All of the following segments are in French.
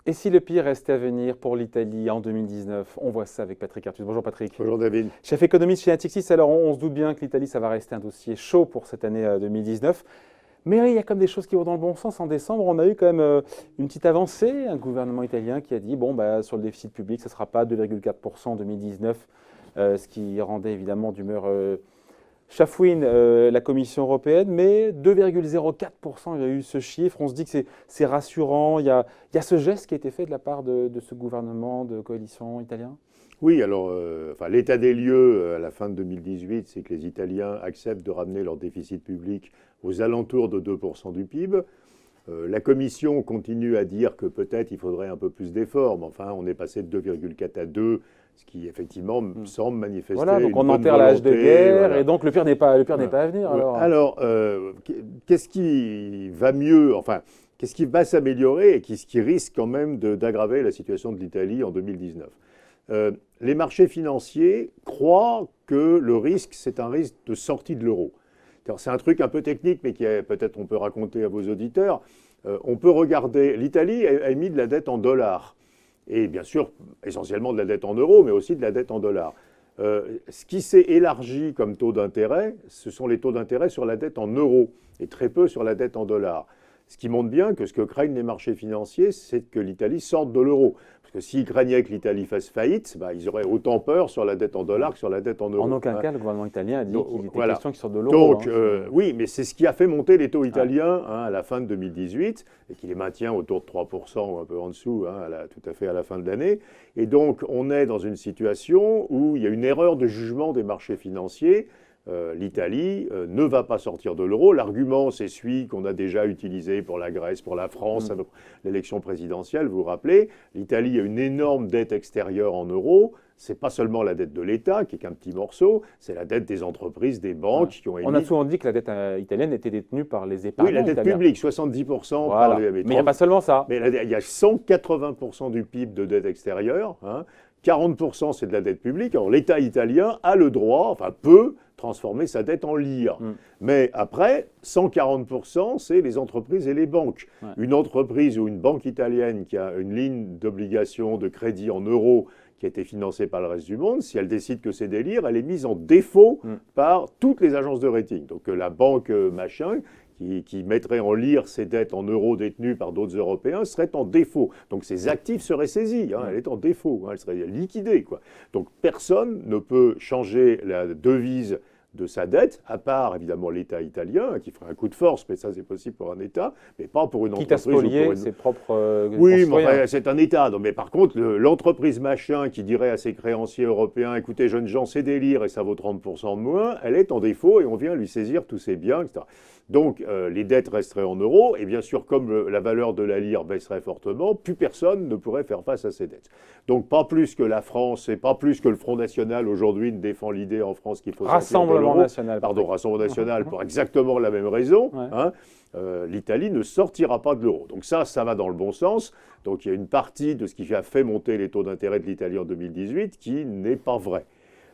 Et si le pire restait à venir pour l'Italie en 2019? On voit ça avec Patrick Artus. Bonjour Patrick. Bonjour David. Chef économiste chez Natixis. Alors on se doute bien que l'Italie, ça va rester un dossier chaud pour cette année 2019. Mais il y a comme des choses qui vont dans le bon sens. En décembre, on a eu quand même une petite avancée. Un gouvernement italien qui a dit, bon, sur le déficit public, ça ne sera pas 2,4% en 2019, ce qui rendait évidemment d'humeur chafouine la Commission européenne, mais 2,04%, il y a eu ce chiffre. On se dit que c'est rassurant. Il y a ce geste qui a été fait de la part de ce gouvernement de coalition italien. Oui, alors, l'état des lieux à la fin de 2018, c'est que les Italiens acceptent de ramener leur déficit public aux alentours de 2% du PIB. La Commission continue à dire que peut-être il faudrait un peu plus d'efforts, mais enfin, on est passé de 2,4 à 2, ce qui effectivement semble manifester voilà, donc une on bonne enterre l'âge de guerre, voilà. Et donc le pire n'est pas à venir. Alors, qu'est-ce qui va mieux, enfin, qu'est-ce qui va s'améliorer et qu'est-ce qui risque quand même d'aggraver la situation de l'Italie en 2019 ? Les marchés financiers croient que le risque, c'est un risque de sortie de l'euro. C'est un truc un peu technique, mais peut-être on peut raconter à vos auditeurs. On peut regarder, l'Italie a émis de la dette en dollars. Et bien sûr, essentiellement de la dette en euros, mais aussi de la dette en dollars. Ce qui s'est élargi comme taux d'intérêt, ce sont les taux d'intérêt sur la dette en euros, et très peu sur la dette en dollars. Ce qui montre bien que ce que craignent les marchés financiers, c'est que l'Italie sorte de l'euro. Parce que s'ils craignaient que l'Italie fasse faillite, ils auraient autant peur sur la dette en dollars que sur la dette en euros. En aucun cas, le gouvernement italien a dit qu'il était question qu'il sorte de l'euro. Donc, oui, mais c'est ce qui a fait monter les taux italiens à la fin de 2018 et qui les maintient autour de 3% ou un peu en dessous, tout à fait à la fin de l'année. Et donc, on est dans une situation où il y a une erreur de jugement des marchés financiers. L'Italie ne va pas sortir de l'euro. L'argument, c'est celui qu'on a déjà utilisé pour la Grèce, pour la France, avec l'élection présidentielle, vous vous rappelez. L'Italie a une énorme dette extérieure en euros. C'est pas seulement la dette de l'État, qui est qu'un petit morceau, c'est la dette des entreprises, des banques qui ont émis... On a souvent dit que la dette italienne était détenue par les épargnants. Oui, la dette publique, 70% par les... Mais il n'y a pas seulement ça. Mais il y a 180% du PIB de dette extérieure, 40% c'est de la dette publique. Alors l'État italien a le droit, enfin peut, transformer sa dette en lire. Mais après, 140%, c'est les entreprises et les banques. Une entreprise ou une banque italienne qui a une ligne d'obligation de crédit en euros qui a été financée par le reste du monde, si elle décide que c'est des lires, elle est mise en défaut par toutes les agences de rating. Donc la banque machin, qui mettrait en lire ses dettes en euros détenues par d'autres Européens, serait en défaut. Donc ses actifs seraient saisis, elle est en défaut, elle serait liquidée, quoi. Donc personne ne peut changer la devise de sa dette, à part évidemment l'État italien, qui ferait un coup de force, mais ça c'est possible pour un État, mais pas pour une entreprise. Quitte à spolier ses propres oui, mais enfin, c'est un État. Donc, mais par contre, l'entreprise machin qui dirait à ses créanciers européens, écoutez jeunes gens, c'est des lires et ça vaut 30% de moins, elle est en défaut et on vient lui saisir tous ses biens, etc. Donc les dettes resteraient en euros et bien sûr, comme la valeur de la lire baisserait fortement, plus personne ne pourrait faire face à ces dettes. Donc pas plus que la France et pas plus que le Front National aujourd'hui ne défend l'idée en France qu'il faut Rassemblement National. Pardon, Rassemblement National pour exactement la même raison. L'Italie ne sortira pas de l'euro. Donc ça va dans le bon sens. Donc il y a une partie de ce qui a fait monter les taux d'intérêt de l'Italie en 2018 qui n'est pas vrai.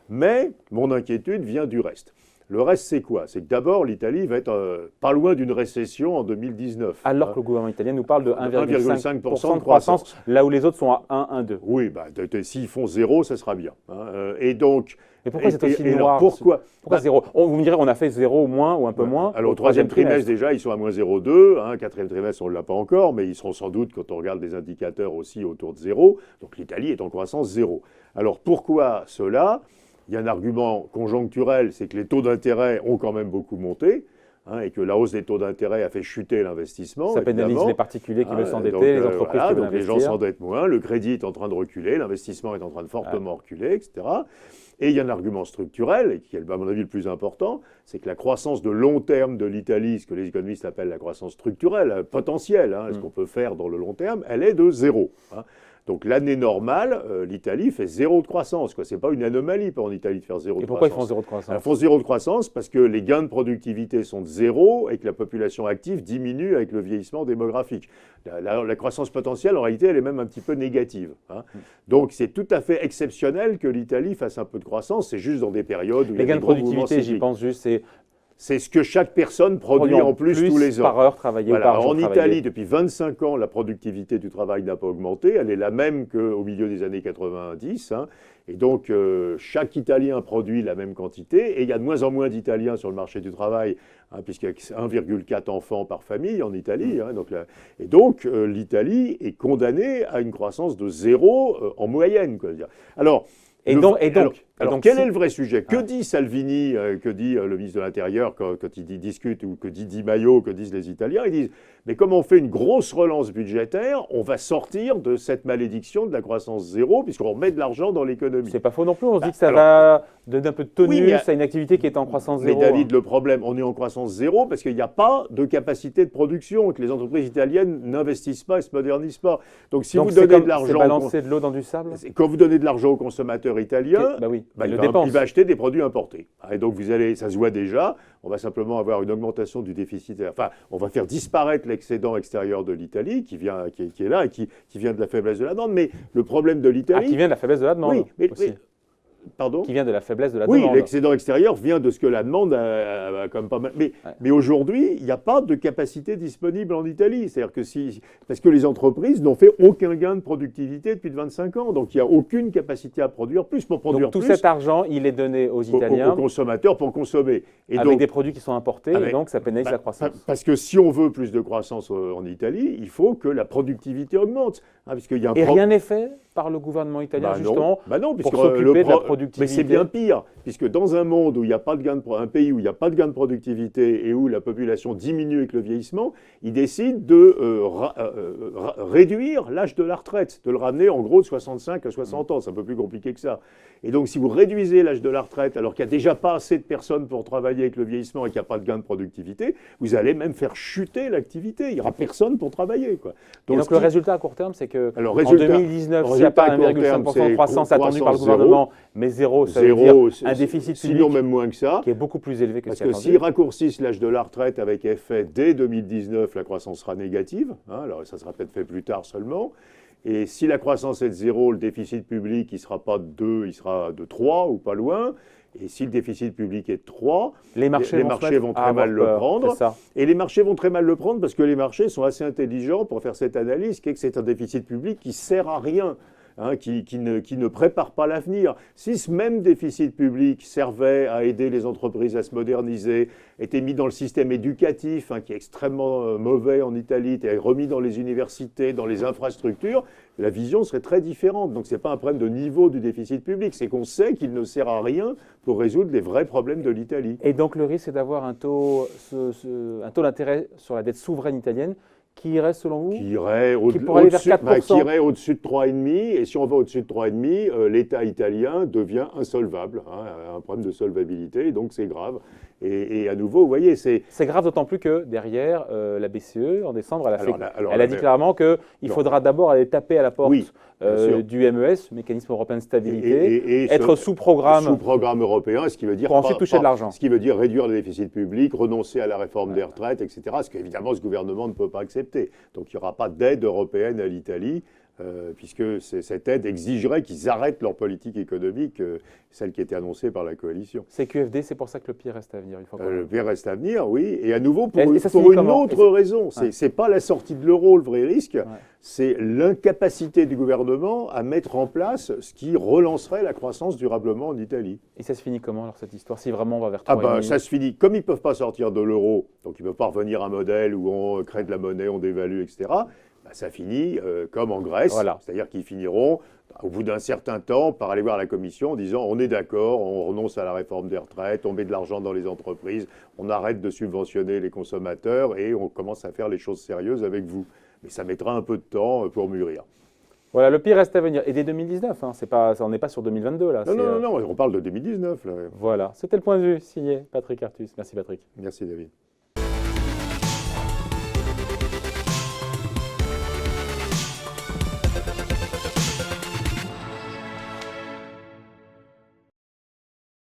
Mais mon inquiétude vient du reste. Le reste, c'est quoi? C'est que d'abord, l'Italie va être pas loin d'une récession en 2019. Alors que le gouvernement italien nous parle de 1,5% de croissance, là où les autres sont à 1, 1, 2. Oui, s'ils font 0, ça sera bien. Et donc... Mais pourquoi c'est aussi noir? Pourquoi 0? Vous me direz, on a fait 0 ou moins, ou un peu moins. Alors, au troisième trimestre, déjà, ils sont à moins 0,2. Quatrième trimestre, on ne l'a pas encore, mais ils seront sans doute, quand on regarde les indicateurs, aussi autour de 0. Donc, l'Italie est en croissance 0. Alors, pourquoi cela? Il y a un argument conjoncturel, c'est que les taux d'intérêt ont quand même beaucoup monté. Et que la hausse des taux d'intérêt a fait chuter l'investissement. Ça pénalise les particuliers qui veulent s'endetter, les entreprises qui veulent investir. Les gens s'endettent moins, le crédit est en train de reculer, l'investissement est en train de fortement reculer, etc. Et il y a un argument structurel, et qui est à mon avis le plus important, c'est que la croissance de long terme de l'Italie, ce que les économistes appellent la croissance structurelle, potentielle, ce qu'on peut faire dans le long terme, elle est de 0. Donc l'année normale, l'Italie fait 0 de croissance. Ce n'est pas une anomalie pour l'Italie de faire 0 de croissance. Et pourquoi ils font 0 de croissance? Ils font 0 de croissance parce que les gains de productivité sont de 0 et que la population active diminue avec le vieillissement démographique. La croissance potentielle, en réalité, elle est même un petit peu négative. Donc c'est tout à fait exceptionnel que l'Italie fasse un peu de croissance. C'est juste dans des périodes où les gains de productivité, j'y pense juste, c'est ce que chaque personne produit en plus tous les ans. Par heure travaillée ou par jour en travaillé. Italie, depuis 25 ans, la productivité du travail n'a pas augmenté. Elle est la même qu'au milieu des années 90. Hein. Et donc, chaque Italien produit la même quantité. Et il y a de moins en moins d'Italiens sur le marché du travail, hein, puisqu'il y a 1,4 enfants par famille en Italie. Hein, donc, l'Italie est condamnée à une croissance de 0 en moyenne. Quoi. Alors, quel est le vrai sujet? Que dit Salvini, que dit le ministre de l'Intérieur quand il discute, ou que dit Di Maio, que disent les Italiens? Ils disent, mais comme on fait une grosse relance budgétaire, on va sortir de cette malédiction de la croissance zéro, puisqu'on remet de l'argent dans l'économie. C'est pas faux non plus, on se dit que ça va donner un peu de tonus à une activité qui est en croissance zéro. Mais David, le problème, on est en croissance zéro parce qu'il n'y a pas de capacité de production, et que les entreprises italiennes n'investissent pas et se modernisent pas. Donc si vous donnez de l'argent... C'est balancer de l'eau dans du sable? Quand vous donnez de l'argent aux consommateurs italiens, il va acheter des produits importés. Et donc ça se voit déjà, on va simplement avoir une augmentation du déficit. Enfin, on va faire disparaître l'excédent extérieur de l'Italie qui est là et qui vient de la faiblesse de la demande. Mais le problème de l'Italie... qui vient de la faiblesse de la demande. Oui, mais pardon ? Qui vient de la faiblesse de la demande. Oui, l'excédent extérieur vient de ce que la demande a quand même pas mal. Mais aujourd'hui, il n'y a pas de capacité disponible en Italie. C'est-à-dire que parce que les entreprises n'ont fait aucun gain de productivité depuis 25 ans. Donc il n'y a aucune capacité à produire plus. Pour produire donc tout cet argent, il est donné aux Italiens. Aux consommateurs pour consommer. Et avec des produits qui sont importés, et donc ça pénalise la croissance. Parce que si on veut plus de croissance en Italie, il faut que la productivité augmente. Hein, rien n'est fait par le gouvernement italien, justement, puisque pour s'occuper de la productivité. Mais c'est bien pire, puisque dans un monde où il n'y a pas de un pays où il n'y a pas de gain de productivité et où la population diminue avec le vieillissement, ils décident de réduire l'âge de la retraite, de le ramener en gros de 65 à 60 ans. C'est un peu plus compliqué que ça. Et donc, si vous réduisez l'âge de la retraite, alors qu'il n'y a déjà pas assez de personnes pour travailler avec le vieillissement et qu'il n'y a pas de gain de productivité, vous allez même faire chuter l'activité. Il n'y aura personne pour travailler. Quoi. Donc le résultat à court terme, c'est que en 2019, s'il n'y a pas 1,5% de croissance attendue par le gouvernement, mais zéro, ça veut dire un déficit public sinon même moins que ça, qui est beaucoup plus élevé que ce parce que s'ils raccourcissent l'âge de la retraite avec effet dès 2019, la croissance sera négative. Hein, alors ça sera peut-être fait plus tard seulement. Et si la croissance est de 0, le déficit public, il ne sera pas de 2, il sera de 3 ou pas loin. Et si le déficit public est de 3, les marchés vont très mal le prendre. Et les marchés vont très mal le prendre parce que les marchés sont assez intelligents pour faire cette analyse, qui est que c'est un déficit public qui ne sert à rien. Hein, qui ne prépare pas l'avenir. Si ce même déficit public servait à aider les entreprises à se moderniser, était mis dans le système éducatif, hein, qui est extrêmement mauvais en Italie, était remis dans les universités, dans les infrastructures, la vision serait très différente. Donc ce n'est pas un problème de niveau du déficit public, c'est qu'on sait qu'il ne sert à rien pour résoudre les vrais problèmes de l'Italie. Et donc le risque, c'est d'avoir un taux d'intérêt sur la dette souveraine italienne qui irait, selon vous, qui irait au-dessus de 3,5. Et si on va au-dessus de 3,5, l'État italien devient insolvable, hein, un problème de solvabilité, donc c'est grave. Et à nouveau, vous voyez, c'est grave d'autant plus que derrière, la BCE, en décembre, elle a dit clairement qu'il faudra d'abord aller taper à la porte du MES, Mécanisme européen de stabilité, être sous programme européen, ce qui veut dire pour ensuite toucher de l'argent. Ce qui veut dire réduire le déficit public, renoncer à la réforme des retraites, etc. Ce qu'évidemment ce gouvernement ne peut pas accepter. Donc il n'y aura pas d'aide européenne à l'Italie. Puisque cette aide exigerait qu'ils arrêtent leur politique économique, celle qui était annoncée par la coalition. C'est QFD, c'est pour ça que le pire reste à venir. Le pire reste à venir, oui. Et à nouveau, pour une autre raison. C'est pas la sortie de l'euro le vrai risque, c'est l'incapacité du gouvernement à mettre en place ce qui relancerait la croissance durablement en Italie. Et ça se finit comment, alors, cette histoire, si vraiment on va vers 3,5 ? Ça se finit. Comme ils ne peuvent pas sortir de l'euro, donc ils ne peuvent pas revenir à un modèle où on crée de la monnaie, on dévalue, etc., ça finit comme en Grèce, c'est-à-dire qu'ils finiront, au bout d'un certain temps, par aller voir la Commission en disant on est d'accord, on renonce à la réforme des retraites, on met de l'argent dans les entreprises, on arrête de subventionner les consommateurs et on commence à faire les choses sérieuses avec vous. Mais ça mettra un peu de temps pour mûrir. Voilà, le pire reste à venir. Et dès 2019, hein, on n'est pas sur 2022 là. Non, on parle de 2019. Là. Voilà, c'était le point de vue signé Patrick Artus. Merci Patrick. Merci David.